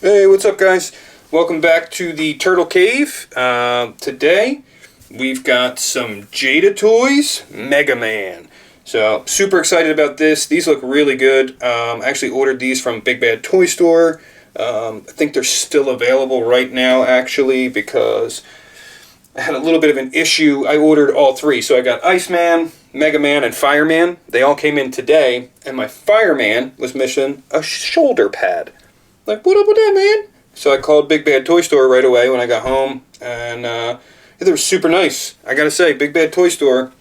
Hey, what's up, guys? Welcome back to the Turtle Cave. Today, we've got some Jada toys, Mega Man. So, super excited about this. These look really good. I actually ordered these from Big Bad Toy Store. I think they're still available right now, actually, because I had a little bit of an issue. I ordered all three. So, I got Iceman, Mega Man, and Fireman. They all came in today, and my Fireman was missing a shoulder pad. Like, what up with that, man? So I called Big Bad Toy Store right away when I got home, and they were super nice. I gotta say, Big Bad Toy Store,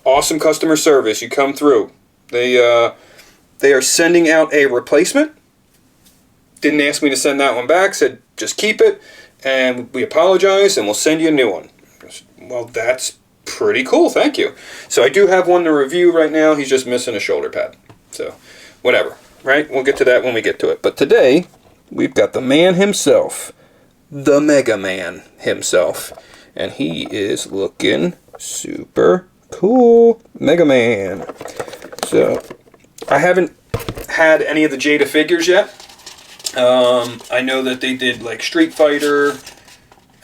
awesome customer service. You come through. They are sending out a replacement. Didn't ask me to send that one back. Said just keep it, and we apologize, and we'll send you a new one. Well, that's pretty cool. Thank you. So I do have one to review right now. He's just missing a shoulder pad. So whatever. Right? We'll get to that when we get to it. But today, we've got the man himself, the Mega Man himself. And he is looking super cool. Mega Man. So, I haven't had any of the Jada figures yet. I know that they did like Street Fighter,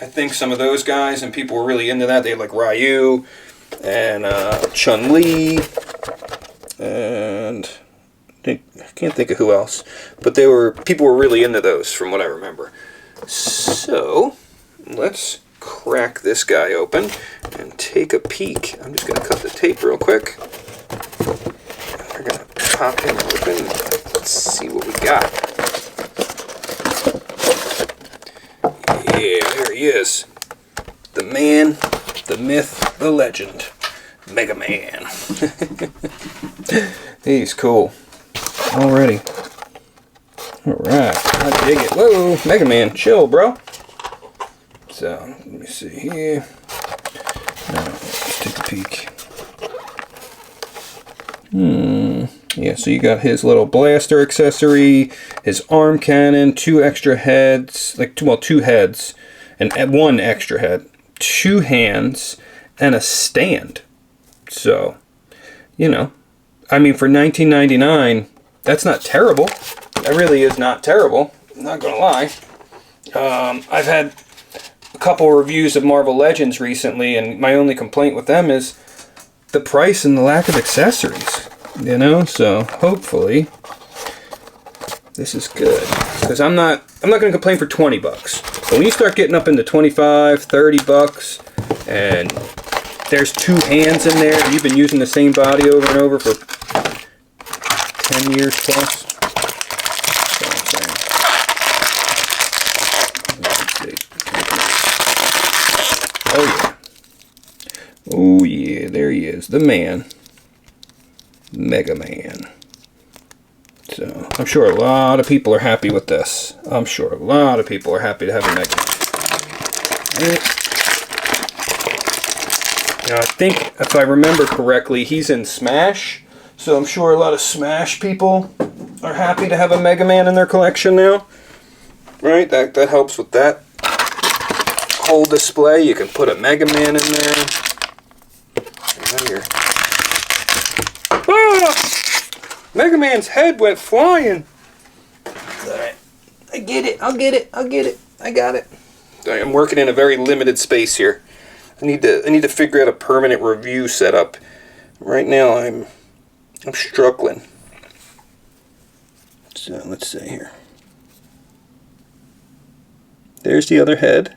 I think some of those guys, and people were really into that. They had like Ryu and Chun-Li and I can't think of who else, but people were really into those from what I remember. So let's crack this guy open and take a peek. I'm just going to cut the tape real quick. We're going to pop him open. Let's see what we got. Yeah, there he is. The man, the myth, the legend, Mega Man. He's cool. Already. Alright, I dig it. Whoa, Mega Man, chill, bro. So, let me see here. Now, let's take a peek. Yeah, so you got his little blaster accessory, his arm cannon, two extra heads, two heads, and one extra head, two hands, and a stand. So, you know, I mean, for $19.99, that's not terrible. That really is not terrible. I'm not gonna lie. I've had a couple reviews of Marvel Legends recently, and my only complaint with them is the price and the lack of accessories. You know, so hopefully this is good. Because I'm not gonna complain for 20 bucks. But when you start getting up into 25, 30 bucks, and there's two hands in there, and you've been using the same body over and over for 10 years plus. Oh yeah. Oh yeah, there he is. The man. Mega Man. So, I'm sure a lot of people are happy with this. I'm sure a lot of people are happy to have a Mega Man. Now, I think, if I remember correctly, he's in Smash. So I'm sure a lot of Smash people are happy to have a Mega Man in their collection now. Right? That helps with that whole display. You can put a Mega Man in there. Here. Ah! Mega Man's head went flying. Alright. I get it. I'll get it. I'll get it. I got it. I'm working in a very limited space here. I need to figure out a permanent review setup. Right now I'm struggling. So let's see here. There's the other head.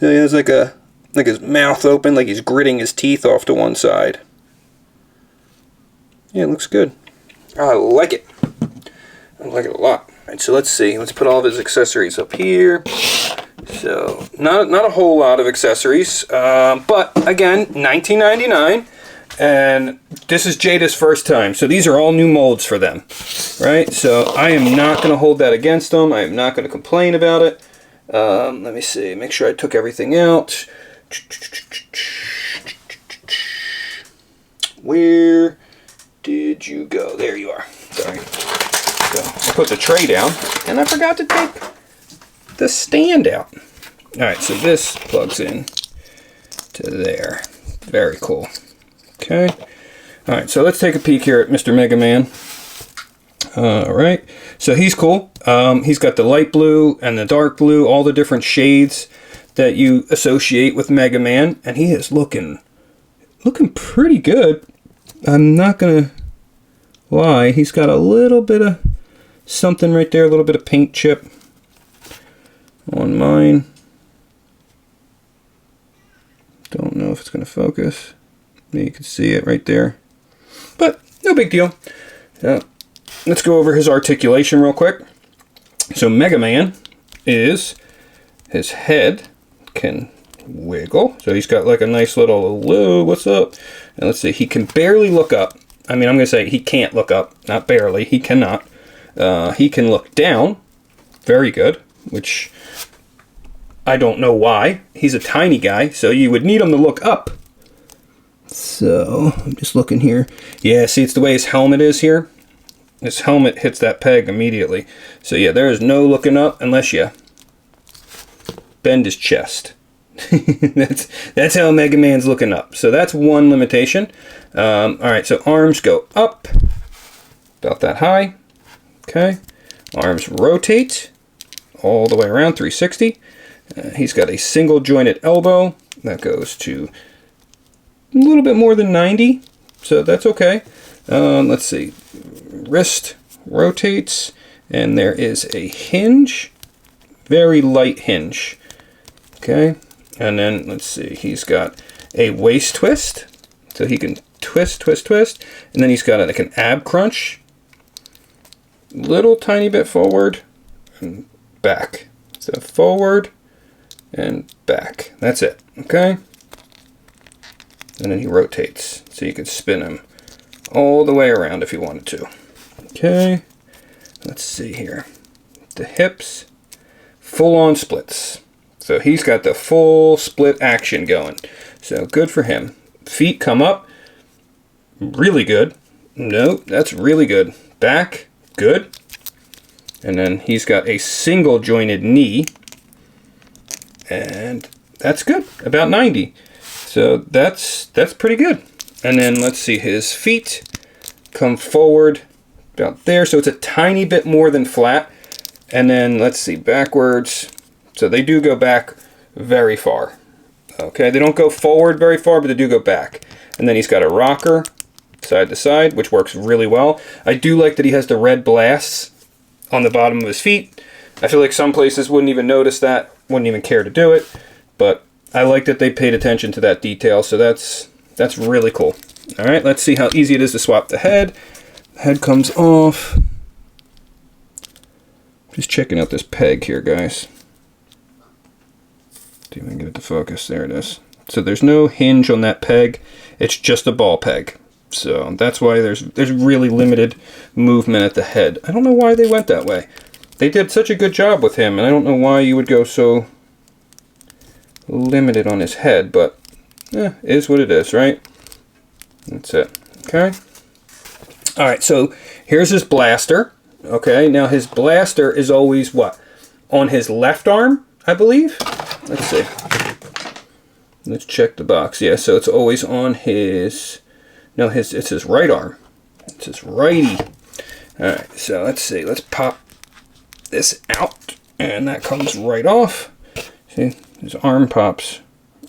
So he has like his mouth open, like he's gritting his teeth off to one side. Yeah, it looks good. I like it. I like it a lot. Alright, so let's see. Let's put all of his accessories up here. So not a whole lot of accessories, but again, $19.99. And this is Jada's first time, so these are all new molds for them, right? So I am not going to hold that against them. I am not going to complain about it. Let me see, make sure I took everything out. Where did you go? There you are. Sorry. So I put the tray down, and I forgot to take the stand out. Alright, so this plugs in to there. Very cool. Okay. Alright, so let's take a peek here at Mr. Mega Man. Alright, so he's cool. He's got the light blue and the dark blue, all the different shades that you associate with Mega Man, and he is looking pretty good. I'm not gonna lie, he's got a little bit of something right there, a little bit of paint chip on mine. Don't know if it's gonna focus. You can see it right there, but no big deal. Let's go over his articulation real quick. So Mega Man is, his head can wiggle. So he's got like a nice little, hello, what's up? And let's see, he can barely look up. I mean, I'm going to say he can't look up, not barely, he cannot. He can look down, very good, which I don't know why. He's a tiny guy, so you would need him to look up. So, I'm just looking here. Yeah, see, it's the way his helmet is here. His helmet hits that peg immediately. So yeah, there is no looking up unless you bend his chest. that's how Mega Man's looking up. So that's one limitation. Alright, so arms go up about that high. Okay. Arms rotate all the way around 360. He's got a single jointed elbow that goes to a little bit more than 90. So that's okay. Let's see. Wrist rotates, and there is a hinge, very light hinge. Okay, and then let's see, he's got a waist twist, so he can twist, twist, twist, and then he's got like an ab crunch, little tiny bit forward and back. So forward and back. That's it. Okay, and then he rotates, so you can spin him all the way around if you wanted to. Okay, let's see here. The hips, full-on splits. So he's got the full split action going. So good for him. Feet come up, really good. No, that's really good. Back, good. And then he's got a single jointed knee, and that's good, about 90. So that's pretty good. And then let's see, his feet come forward about there, so it's a tiny bit more than flat. And then let's see, backwards, so they do go back very far. Okay, they don't go forward very far, but they do go back. And then he's got a rocker side to side, which works really well. I do like that he has the red blasts on the bottom of his feet. I feel like some places wouldn't even notice that, wouldn't even care to do it, but I like that they paid attention to that detail, so that's really cool. All right, let's see how easy it is to swap the head. Head comes off. Just checking out this peg here, guys. See if I can get it to focus. There it is. So there's no hinge on that peg. It's just a ball peg. So that's why there's really limited movement at the head. I don't know why they went that way. They did such a good job with him, and I don't know why you would go so limited on his head, but is what it is, right? That's it. Okay. All right, so here's his blaster. Okay, now his blaster is always what? On his left arm, I believe. Let's see. Let's check the box. Yeah, so it's always on his, no, it's his right arm. It's his righty. All right, so let's see. Let's pop this out, and that comes right off. See, his arm pops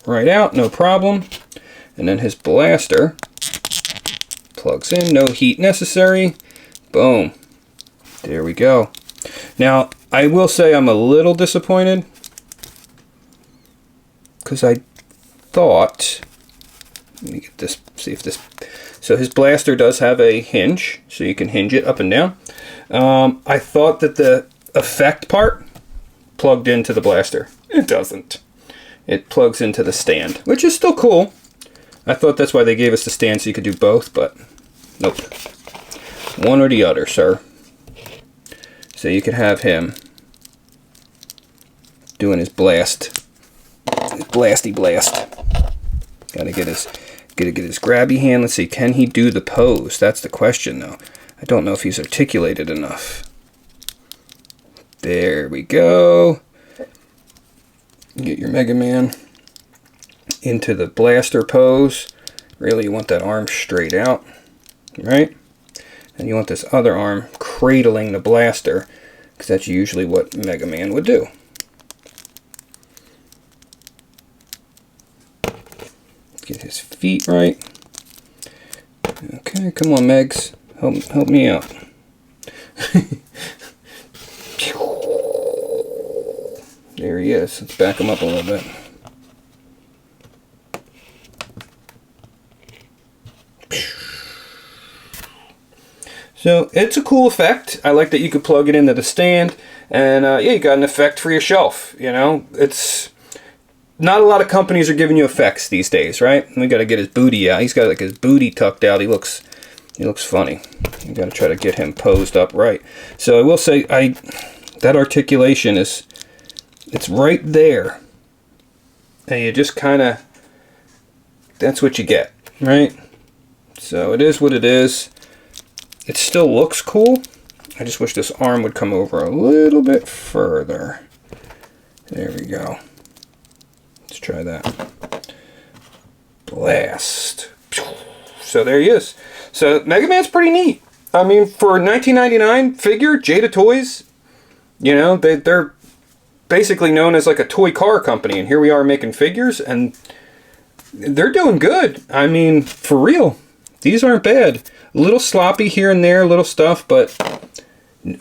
right out, no problem. And then his blaster plugs in, no heat necessary. Boom. There we go. Now, I will say I'm a little disappointed because I thought, let me get this, see if this, so his blaster does have a hinge, so you can hinge it up and down. I thought that the effect part plugged into the blaster. It doesn't. It plugs into the stand, which is still cool. I thought that's why they gave us the stand so you could do both, but nope. One or the other, sir. So you could have him doing his blast, his blasty blast. Gotta get his grabby hand. Let's see, can he do the pose? That's the question, though. I don't know if he's articulated enough. There we go. Get your Mega Man into the blaster pose. Really, you want that arm straight out, right? And you want this other arm cradling the blaster, because that's usually what Mega Man would do. Get his feet right. Okay, come on, Megs. Help me out. There he is. Let's back him up a little bit. So it's a cool effect. I like that you could plug it into the stand, and yeah, you got an effect for your shelf. You know, it's not a lot of companies are giving you effects these days, right? We got to get his booty out. He's got like his booty tucked out. He looks funny. You got to try to get him posed up right. So I will say, that articulation it's right there, and you just kind of, that's what you get, right? So it is what it is. It still looks cool. I just wish this arm would come over a little bit further. There we go. Let's try that. Blast. So there he is. So Mega Man's pretty neat. I mean, for a 1999 figure, Jada Toys, you know, they're basically known as like a toy car company, and here we are making figures, and they're doing good. I mean, for real, these aren't bad. A little sloppy here and there, little stuff, but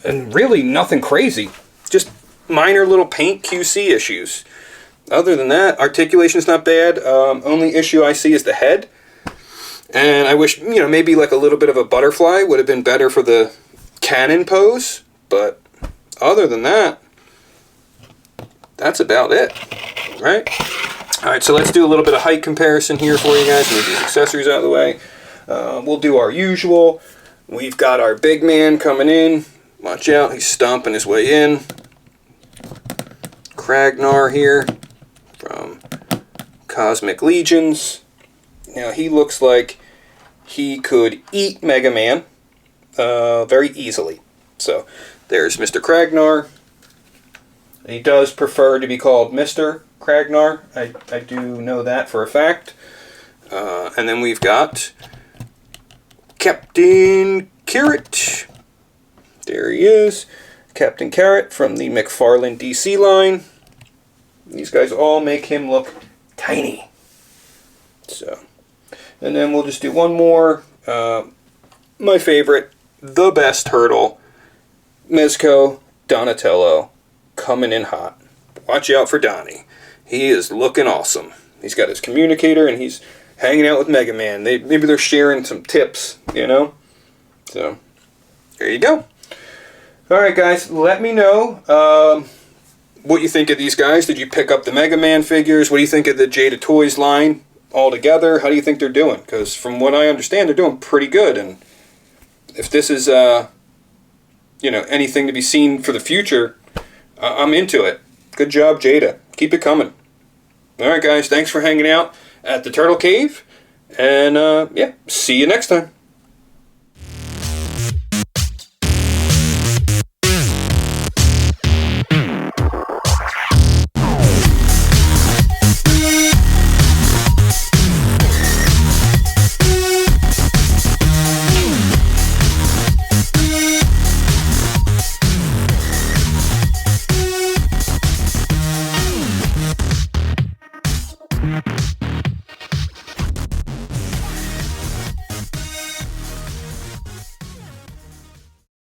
really nothing crazy. Just minor little paint QC issues. Other than that, articulation's not bad. Only issue I see is the head. And I wish, you know, maybe like a little bit of a butterfly would have been better for the cannon pose. But other than that, that's about it, right? All right, so let's do a little bit of height comparison here for you guys. Move these accessories out of the way. We'll do our usual. We've got our big man coming in. Watch out, he's stomping his way in. Kragnar here from Cosmic Legions. Now he looks like he could eat Mega Man very easily. So there's Mr. Kragnar. He does prefer to be called Mr. Kragnar. I do know that for a fact. And then we've got Captain Carrot. There he is. Captain Carrot from the McFarlane DC line. These guys all make him look tiny. So, and then we'll just do one more. My favorite, the best turtle, Mezco Donatello, coming in hot. Watch out for Donnie. He is looking awesome. He's got his communicator and he's hanging out with Mega Man. Maybe they're sharing some tips, you know? So, there you go. Alright guys, let me know what you think of these guys. Did you pick up the Mega Man figures? What do you think of the Jada Toys line altogether? How do you think they're doing? Because from what I understand, they're doing pretty good. And if this is, you know, anything to be seen for the future, I'm into it. Good job, Jada. Keep it coming. Alright guys, thanks for hanging out at the Turtle Cave. And, yeah, see you next time.